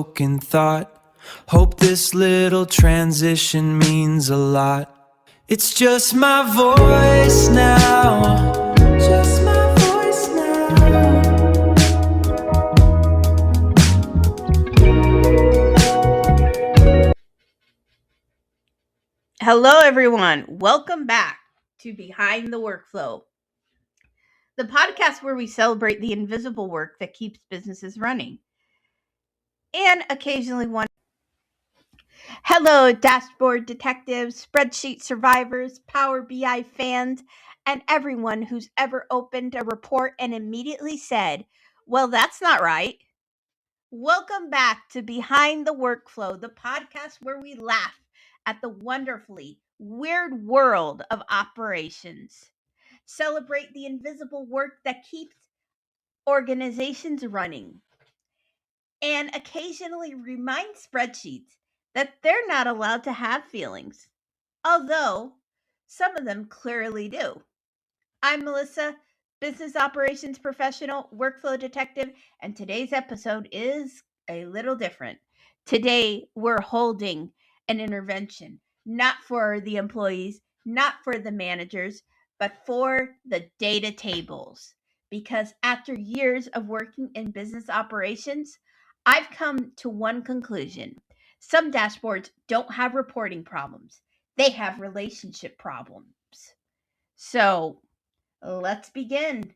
Spoken thought. Hope this little transition means a lot. It's just my voice now. Just my voice now. Hello, everyone. Welcome back to Behind the Workflow, the podcast where we celebrate the invisible work that keeps businesses running and occasionally one. Hello, dashboard detectives, spreadsheet survivors, Power BI fans, and everyone who's ever opened a report and immediately said, well, that's not right. Welcome back to Behind the Workflow, the podcast where we laugh at the wonderfully weird world of operations, celebrate the invisible work that keeps organizations running, and occasionally remind spreadsheets that they're not allowed to have feelings, although some of them clearly do. I'm Melissa, business operations professional, workflow detective, and today's episode is a little different. Today, we're holding an intervention, not for the employees, not for the managers, but for the data tables. Because after years of working in business operations, I've come to one conclusion. Some dashboards don't have reporting problems, they have relationship problems. So, let's begin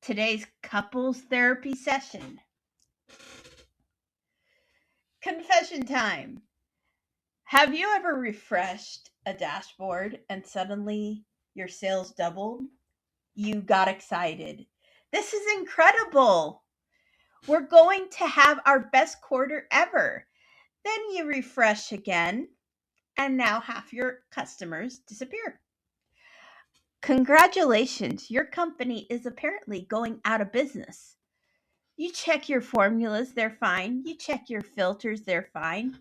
today's couples therapy session. Confession time. Have you ever refreshed a dashboard and suddenly your sales doubled? You got excited. This is incredible. We're going to have our best quarter ever. Then you refresh again, and now half your customers disappear. Congratulations, your company is apparently going out of business. You check your formulas, they're fine. You check your filters, they're fine.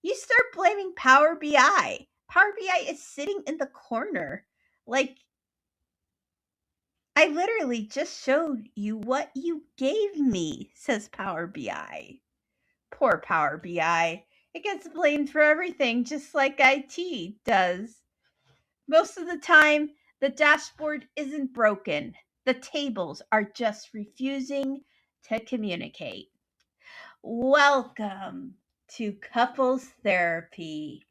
You start blaming Power BI. Power BI is sitting in the corner. Like, I literally just showed you what you gave me, says Power BI. Poor Power BI. It gets blamed for everything, just like IT does. Most of the time, the dashboard isn't broken. The tables are just refusing to communicate. Welcome to couples therapy.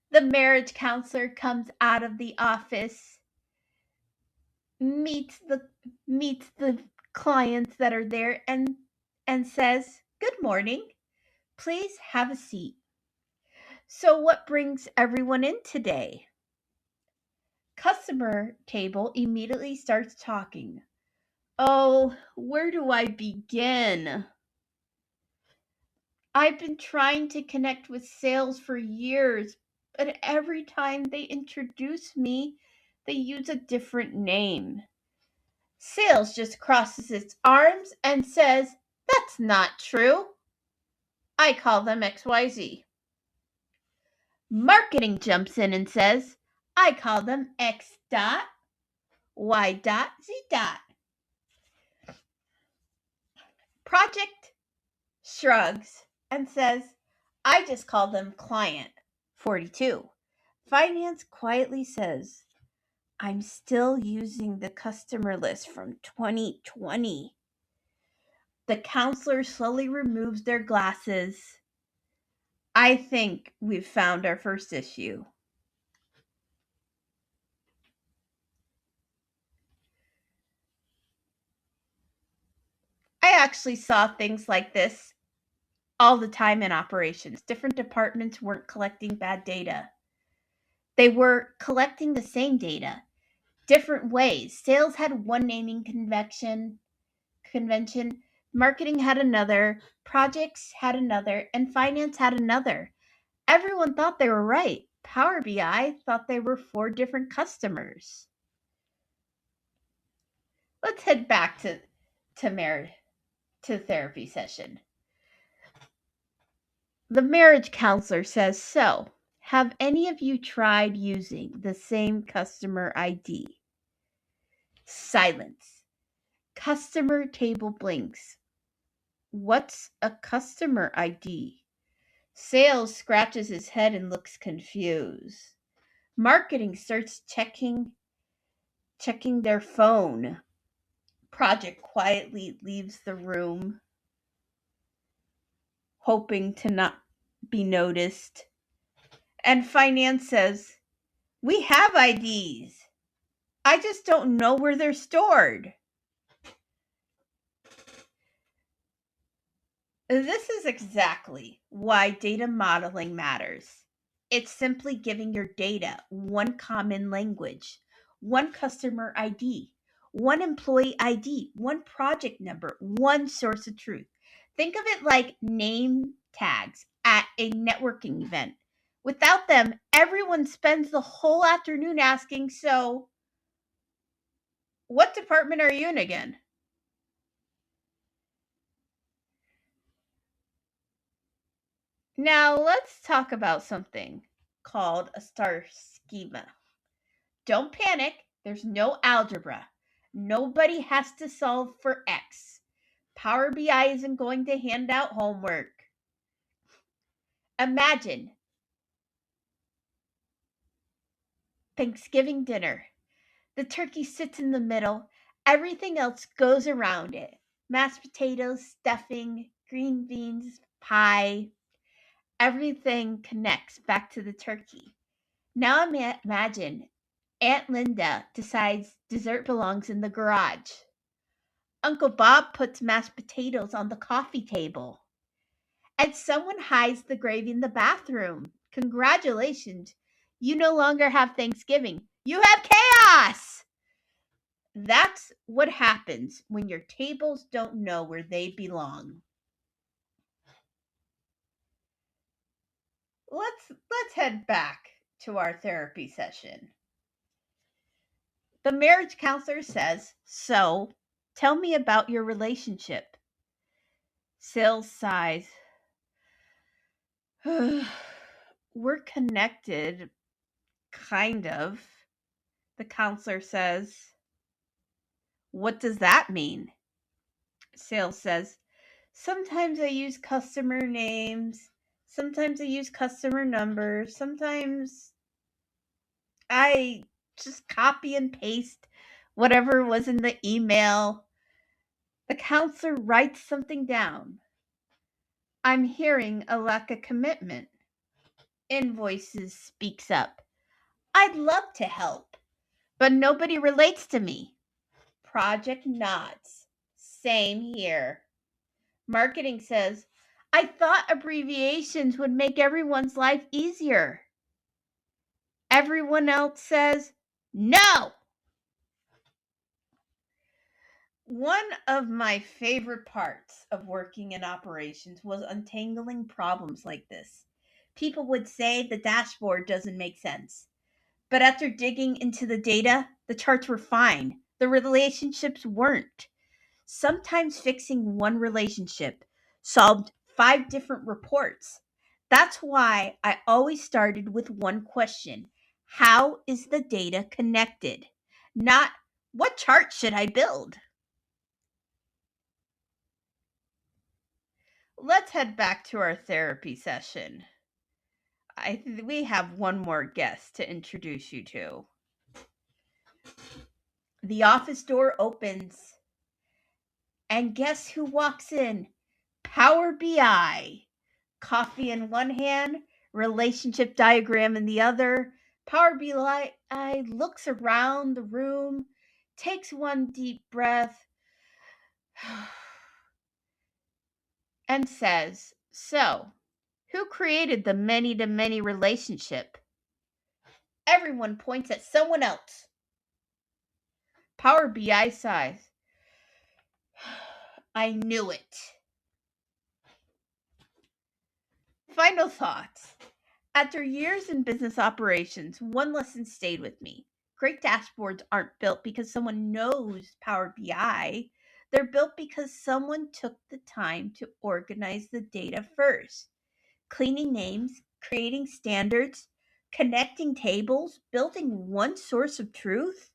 The marriage counselor comes out of the office, meets the clients that are there and says, "Good morning. Please have a seat." So what brings everyone in today? Customer table immediately starts talking. Oh, where do I begin? I've been trying to connect with sales for years, but every time they introduce me, they use a different name. Sales just crosses its arms and says, "That's not true." I call them XYZ. Marketing jumps in and says, "I call them X dot, Y dot, Z dot." Project shrugs and says, "I just call them client 42. Finance quietly says, "I'm still using the customer list from 2020. The counselor slowly removes their glasses. I think we've found our first issue. I actually saw things like this all the time in operations. Different departments weren't collecting bad data. They were collecting the same data, different ways. Sales had one naming convention, marketing had another, projects had another, and finance had another. Everyone thought they were right. Power BI thought they were 4 different customers. Let's head back to therapy session. The marriage counselor says, "So, have any of you tried using the same customer ID?" Silence. Customer table blinks. What's a customer ID? Sales scratches his head and looks confused. Marketing starts checking their phone. Project quietly leaves the room, hoping to not be noticed. And finance says, "We have IDs. I just don't know where they're stored." This is exactly why data modeling matters. It's simply giving your data one common language, one customer ID, one employee ID, one project number, one source of truth. Think of it like name tags at a networking event. Without them, everyone spends the whole afternoon asking, "So, what department are you in again?" Now, let's talk about something called a star schema. Don't panic, there's no algebra. Nobody has to solve for X. Power BI isn't going to hand out homework. Imagine Thanksgiving dinner. The turkey sits in the middle, everything else goes around it: mashed potatoes, stuffing, green beans, pie. Everything connects back to the turkey. Now imagine Aunt Linda decides dessert belongs in the garage. Uncle Bob puts mashed potatoes on the coffee table. And someone hides the gravy in the bathroom. Congratulations. You no longer have Thanksgiving. You have chaos. That's what happens when your tables don't know where they belong. Let's head back to our therapy session. The marriage counselor says, "So, tell me about your relationship." Sales sighs. "We're connected, kind of," the counselor says. "What does that mean?" Sales says, "Sometimes I use customer names, sometimes I use customer numbers, sometimes I just copy and paste whatever was in the email." The counselor writes something down. "I'm hearing a lack of commitment." Invoices speaks up. "I'd love to help, but nobody relates to me." Project nods. "Same here." Marketing says, "I thought abbreviations would make everyone's life easier." Everyone else says, "No." One of my favorite parts of working in operations was untangling problems like this. People would say the dashboard doesn't make sense. But after digging into the data, the charts were fine. The relationships weren't. Sometimes fixing one relationship solved 5 different reports. That's why I always started with one question: how is the data connected? Not, what chart should I build? Let's head back to our therapy session. We have one more guest to introduce you to. The office door opens, and guess who walks in? Power BI. Coffee in one hand, relationship diagram in the other. Power BI looks around the room, takes one deep breath, and says, "So, who created the many to many relationship?" Everyone points at someone else. Power BI sighs. "I knew it." Final thoughts. After years in business operations, one lesson stayed with me. Great dashboards aren't built because someone knows Power BI. They're built because someone took the time to organize the data first. Cleaning names, creating standards, connecting tables, building one source of truth.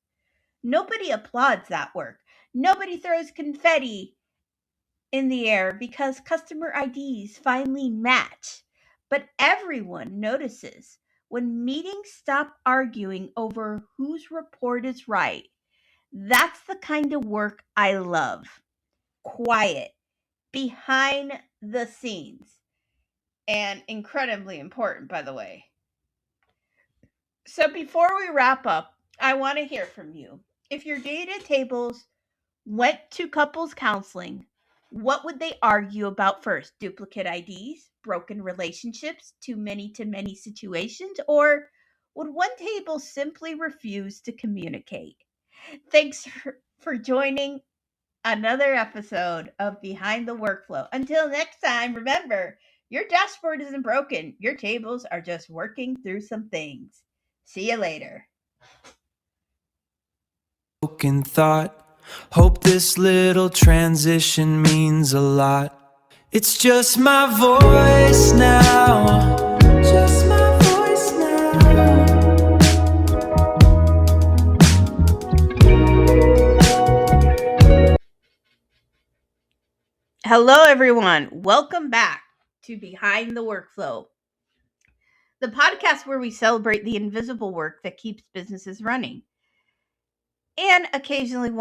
Nobody applauds that work. Nobody throws confetti in the air because customer IDs finally match. But everyone notices when meetings stop arguing over whose report is right. That's the kind of work I love. Quiet, behind the scenes, and incredibly important, by the way. So before we wrap up, I want to hear from you. If your data tables went to couples counseling, what would they argue about first? Duplicate IDs, broken relationships, too many to many situations, or would one table simply refuse to communicate? Thanks for joining another episode of Behind the Workflow. Until next time, remember, your dashboard isn't broken. Your tables are just working through some things. See you later. Broken thought. Hope this little transition means a lot. It's just my voice now. Just my voice now. Hello, everyone. Welcome back to Behind the Workflow, the podcast where we celebrate the invisible work that keeps businesses running and occasionally one